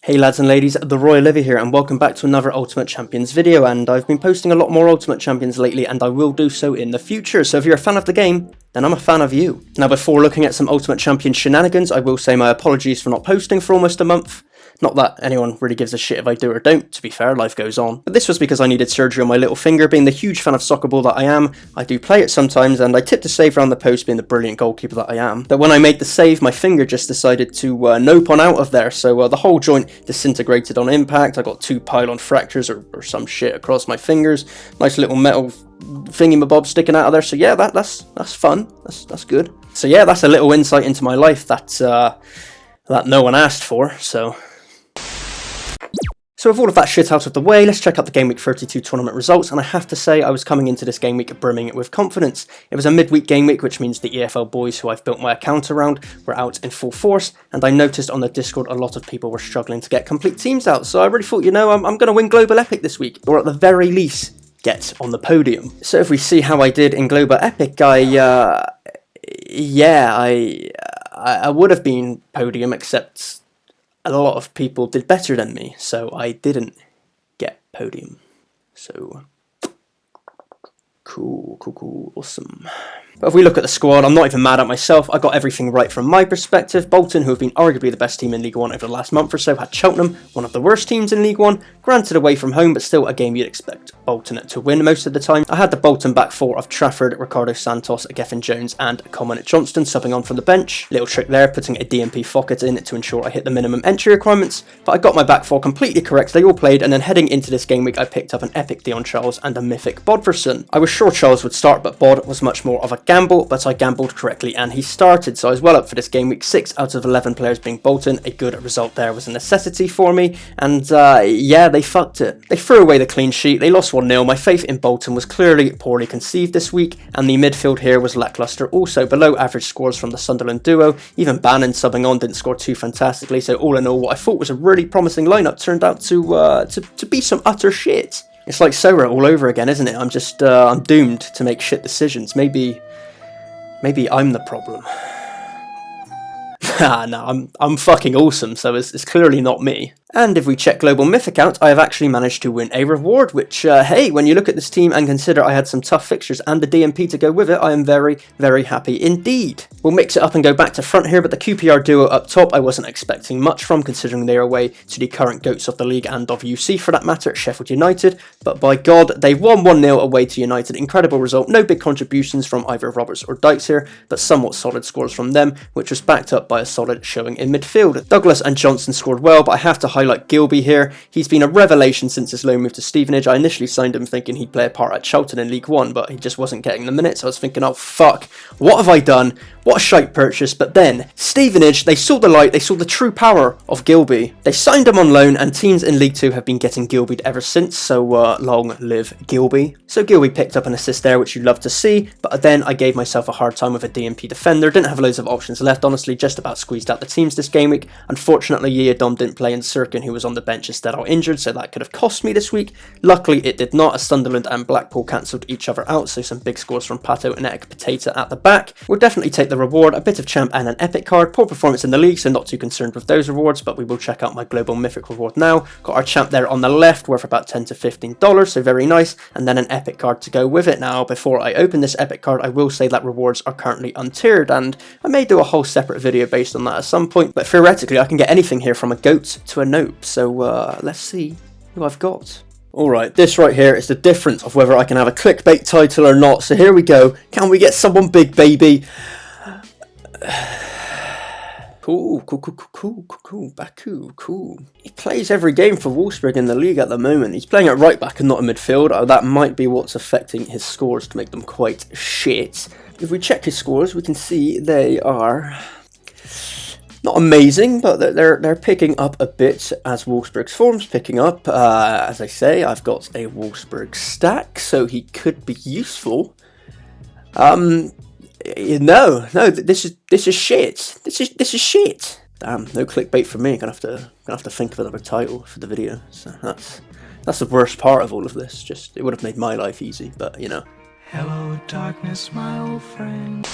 Hey lads and ladies, the Royalivi here, and welcome back to another Ultimate Champions video. And I've been posting a lot more Ultimate Champions lately, and I will do so in the future. So if you're a fan of the game, then I'm a fan of you. Now, before looking at some Ultimate Champions shenanigans, I will say my apologies for not posting for almost a month. Not that anyone really gives a shit if I do or don't, to be fair, life goes on. But this was because I needed surgery on my little finger. Being the huge fan of soccer ball that I am, I do play it sometimes, and I tipped a save around the post being the brilliant goalkeeper that I am. But when I made the save, my finger just decided to nope on out of there, so the whole joint disintegrated on impact. I got 2 pylon fractures or some shit across my fingers. Nice little metal thingy-mabob sticking out of there, so yeah, that's fun, that's good. So yeah, that's a little insight into my life that no one asked for, So with all of that shit out of the way, let's check out the Game Week 32 tournament results, and I have to say I was coming into this game week brimming with confidence. It was a midweek game week, which means the EFL boys who I've built my account around were out in full force, and I noticed on the Discord a lot of people were struggling to get complete teams out, so I really thought, you know, I'm going to win Global Epic this week, or at the very least, get on the podium. So if we see how I did in Global Epic, I would have been podium, except a lot of people did better than me, so I didn't get podium. So, cool, awesome. But if we look at the squad, I'm not even mad at myself. I got everything right from my perspective. Bolton, who have been arguably the best team in League One over the last month or so, had Cheltenham, one of the worst teams in League One, granted away from home, but still a game you'd expect Bolton to win most of the time. I had the Bolton back four of Trafford, Ricardo Santos, Gethin Jones, and Coleman Johnston subbing on from the bench. Little trick there, putting a DMP Fockett in to ensure I hit the minimum entry requirements, but I got my back four completely correct. They all played, and then heading into this game week, I picked up an epic Dion Charles and a mythic Bodvarsson. I was sure Charles would start, but Bod was much more of a gamble, but I gambled correctly and he started, so I was well up for this game week. 6 out of 11 players being Bolton. A good result there was a necessity for me, and yeah, they fucked it. They threw away the clean sheet, they lost 1-0. My faith in Bolton was clearly poorly conceived this week, and the midfield here was lacklustre also. Below average scores from the Sunderland duo. Even Bannon subbing on didn't score too fantastically, so all in all, what I thought was a really promising lineup turned out to be some utter shit. It's like Sorare all over again, isn't it? I'm just I'm doomed to make shit decisions. Maybe I'm the problem. No, I'm fucking awesome, so it's clearly not me. And if we check Global Mythic out, I have actually managed to win a reward, which, hey, when you look at this team and consider I had some tough fixtures and the DMP to go with it, I am very, very happy indeed. We'll mix it up and go back to front here, but the QPR duo up top, I wasn't expecting much from, considering they are away to the current GOATs of the league and of UC for that matter, Sheffield United. But by God, they won 1-0 away to United. Incredible result. No big contributions from either Roberts or Dykes here, but somewhat solid scores from them, which was backed up by a solid showing in midfield. Douglas and Johnson scored well, but I have to highlight Gilby here. He's been a revelation since his loan move to Stevenage. I initially signed him thinking he'd play a part at Cheltenham in League One, but he just wasn't getting the minutes. I was thinking, oh fuck, what have I done? What a shite purchase. But then, Stevenage, they saw the light, they saw the true power of Gilby. They signed him on loan, and teams in League 2 have been getting Gilby ever since, so long live Gilby. So Gilby picked up an assist there, which you'd love to see, but then I gave myself a hard time with a DMP defender. Didn't have loads of options left, honestly, just about squeezed out the teams this game week. Unfortunately, Yeadom didn't play, and Sirkin, who was on the bench, instead are injured, so that could have cost me this week. Luckily, it did not, as Sunderland and Blackpool cancelled each other out, so some big scores from Pato and Ek Potato at the back. We'll definitely take the reward, a bit of champ and an epic card. Poor performance in the league, so not too concerned with those rewards, but we will check out my global mythic reward now. Got our champ there on the left, worth about $10 to $15, so very nice, and then an epic card to go with it. Now, before I open this epic card, I will say that rewards are currently untiered, and I may do a whole separate video based on that at some point, but theoretically I can get anything here from a goat to a nope, so let's see who I've got. Alright, this right here is the difference of whether I can have a clickbait title or not, so here we go. Can we get someone big, baby? Cool, Baku, cool. He plays every game for Wolfsburg in the league at the moment. He's playing at right back and not in midfield. That might be what's affecting his scores to make them quite shit. If we check his scores, we can see they are not amazing, but they're picking up a bit as Wolfsburg's form's picking up. As I say, I've got a Wolfsburg stack, so he could be useful. No, this is shit. This is shit. Damn, no clickbait for me. Gonna have to think of another title for the video. So that's the worst part of all of this. Just it would have made my life easy, but you know. Hello, darkness, my old friend.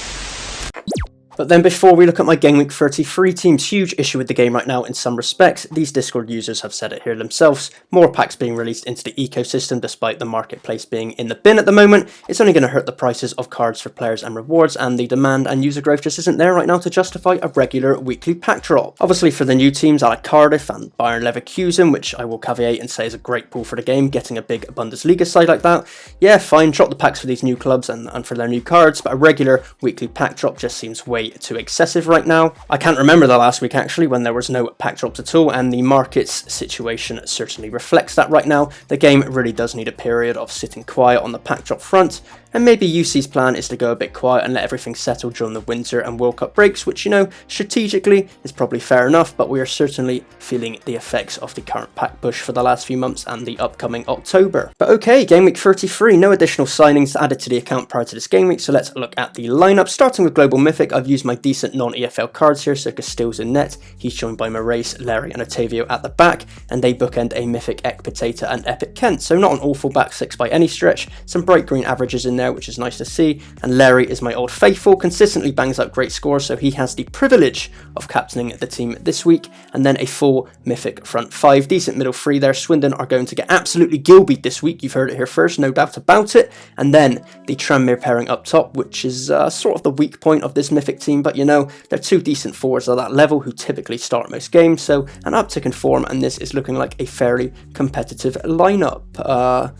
But then before we look at my Game Week 33 team's huge issue with the game right now in some respects, these Discord users have said it here themselves, more packs being released into the ecosystem despite the marketplace being in the bin at the moment, it's only going to hurt the prices of cards for players and rewards, and the demand and user growth just isn't there right now to justify a regular weekly pack drop. Obviously for the new teams like Cardiff and Bayern Leverkusen, which I will caveat and say is a great pool for the game, getting a big Bundesliga side like that, yeah fine, drop the packs for these new clubs and for their new cards, but a regular weekly pack drop just seems way too excessive right now. I can't remember the last week actually when there was no pack drops at all, and the market's situation certainly reflects that right now. The game really does need a period of sitting quiet on the pack drop front, and maybe UC's plan is to go a bit quiet and let everything settle during the winter and World Cup breaks, which, you know, strategically is probably fair enough, but we are certainly feeling the effects of the current pack push for the last few months and the upcoming October. But okay, Game Week 33, no additional signings added to the account prior to this game week, so let's look at the lineup. Starting with Global Mythic, I've used my decent non-EFL cards here, circa Stills in net. He's joined by Moraes, Larry and Otavio at the back, and they bookend a Mythic Ek Potato and Epic Kent, so not an awful back six by any stretch. Some bright green averages in there, which is nice to see, and Larry is my old faithful, consistently bangs out great scores, so he has the privilege of captaining the team this week. And then a full Mythic front five, decent middle three there. Swindon are going to get absolutely gilbeat this week, you've heard it here first, no doubt about it. And then the Tranmere pairing up top, which is sort of the weak point of this Mythic team, but you know, they're two decent forwards at that level who typically start most games, so an uptick in form, and this is looking like a fairly competitive lineup.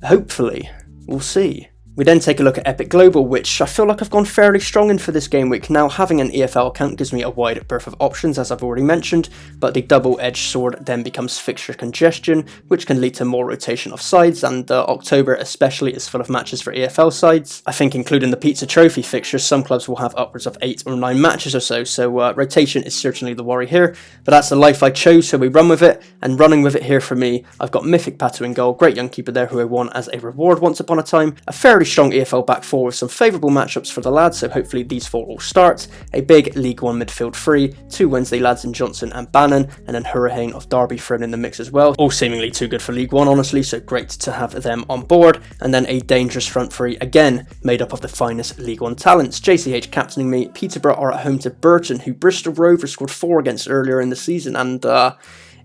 Hopefully, we'll see. We then take a look at Epic Global, which I feel like I've gone fairly strong in for this game week. Now, having an EFL account gives me a wide berth of options, as I've already mentioned, but the double-edged sword then becomes fixture congestion, which can lead to more rotation of sides, and October especially is full of matches for EFL sides. I think including the Pizza Trophy fixtures, some clubs will have upwards of 8 or 9 matches or so rotation is certainly the worry here, but that's the life I chose, so we run with it, and running with it here for me, I've got Mythic Patu in goal, great young keeper there who I won as a reward once upon a time, a fairly strong EFL back four with some favourable matchups for the lads, so hopefully these four will start. A big League One midfield three, 2 Wednesday lads in Johnson and Bannon, and then Hurricane of Derby thrown in the mix as well. All seemingly too good for League One, honestly, so great to have them on board. And then a dangerous front three, again made up of the finest League One talents. JCH captaining me. Peterborough are at home to Burton, who Bristol Rovers scored 4 against earlier in the season, and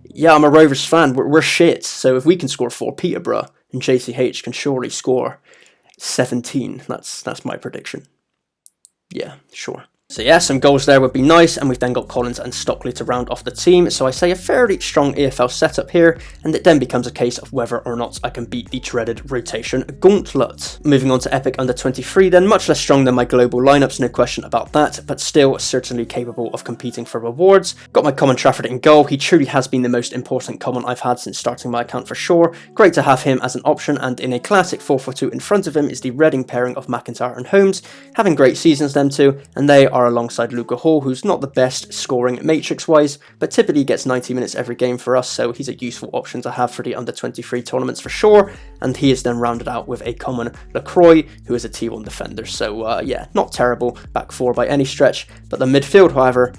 yeah, I'm a Rovers fan, we're shit, so if we can score 4, Peterborough and JCH can surely score 17. That's my prediction. Yeah, sure. So yeah, some goals there would be nice, and we've then got Collins and Stockley to round off the team, so I say a fairly strong EFL setup here, and it then becomes a case of whether or not I can beat the dreaded rotation gauntlet. Moving on to Epic Under 23 then, much less strong than my global lineups, no question about that, but still certainly capable of competing for rewards. Got my common Trafford in goal, he truly has been the most important common I've had since starting my account for sure. Great to have him as an option, and in a classic 4-4-2 in front of him is the Reading pairing of McIntyre and Holmes, having great seasons them two, and they are alongside Luca Hall, who's not the best scoring matrix-wise, but typically gets 90 minutes every game for us, so he's a useful option to have for the under-23 tournaments for sure, and he is then rounded out with a common LaCroix, who is a T1 defender, so yeah, not terrible back four by any stretch, but the midfield, however,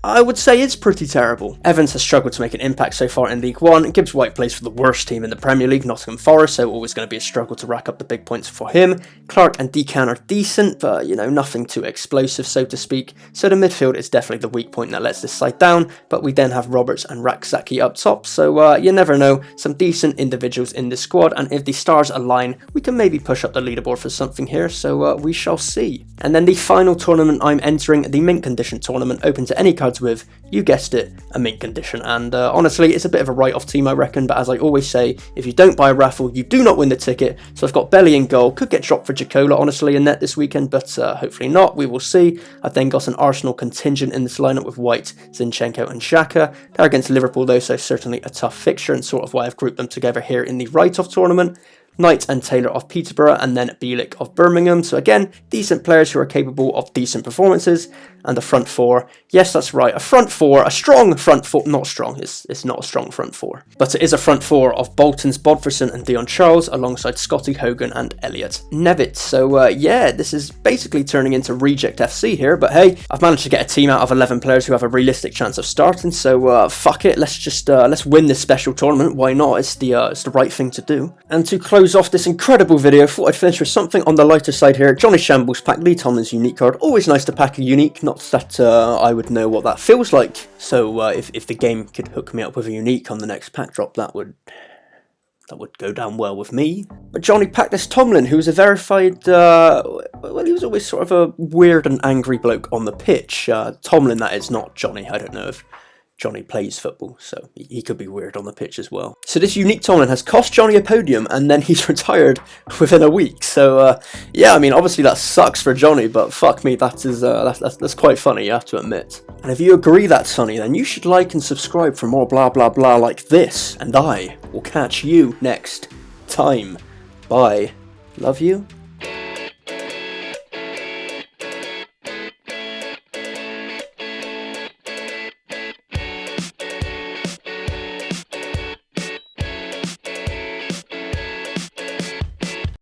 I would say it's pretty terrible. Evans has struggled to make an impact so far in League One. Gibbs White plays for the worst team in the Premier League, Nottingham Forest, so always going to be a struggle to rack up the big points for him. Clark and Decan are decent, but you know, nothing too explosive, so to speak. So the midfield is definitely the weak point that lets this side down, but we then have Roberts and Rakzaki up top, so you never know, some decent individuals in this squad, and if the stars align, we can maybe push up the leaderboard for something here, so we shall see. And then the final tournament I'm entering, the Mint Condition tournament, open to any cards with, you guessed it, a mint condition, and honestly it's a bit of a write-off team I reckon, but as I always say, if you don't buy a raffle you do not win the ticket. So I've got Belly in goal, could get dropped for Jacola honestly in net this weekend, but hopefully not, we will see. I've then got an Arsenal contingent in this lineup with White, Zinchenko and Xhaka. They're against Liverpool though, so certainly a tough fixture, and sort of why I've grouped them together here in the write-off tournament. Knight and Taylor of Peterborough, and then Bielik of Birmingham. So again, decent players who are capable of decent performances. And the front four, yes, that's right, a front four, a strong front four, not strong, it's not a strong front four, but it is a front four of Boltons, Bodferson and Dion Charles, alongside Scotty Hogan and Elliot Nevitt. So yeah, this is basically turning into Reject FC here, but hey, I've managed to get a team out of 11 players who have a realistic chance of starting, so fuck it, let's just, let's win this special tournament, why not, it's the right thing to do. And to close off this incredible video, thought I'd finish with something on the lighter side here. Johnny Shambles pack, Lee Tomlin's unique card, always nice to pack a unique, not packouts, that I would know what that feels like. So if the game could hook me up with a unique on the next pack drop, that would go down well with me. But Johnny packed this Tomlin, who was a verified, well, he was always sort of a weird and angry bloke on the pitch. Tomlin, that is, not Johnny. I don't know if Johnny plays football, so he could be weird on the pitch as well. So this unique Tomlin has cost Johnny a podium, and then he's retired within a week. So yeah, I mean, obviously that sucks for Johnny, but fuck me, that's quite funny, you have to admit. And if you agree that's funny, then you should like and subscribe for more blah blah blah like this, and I will catch you next time. Bye. Love you.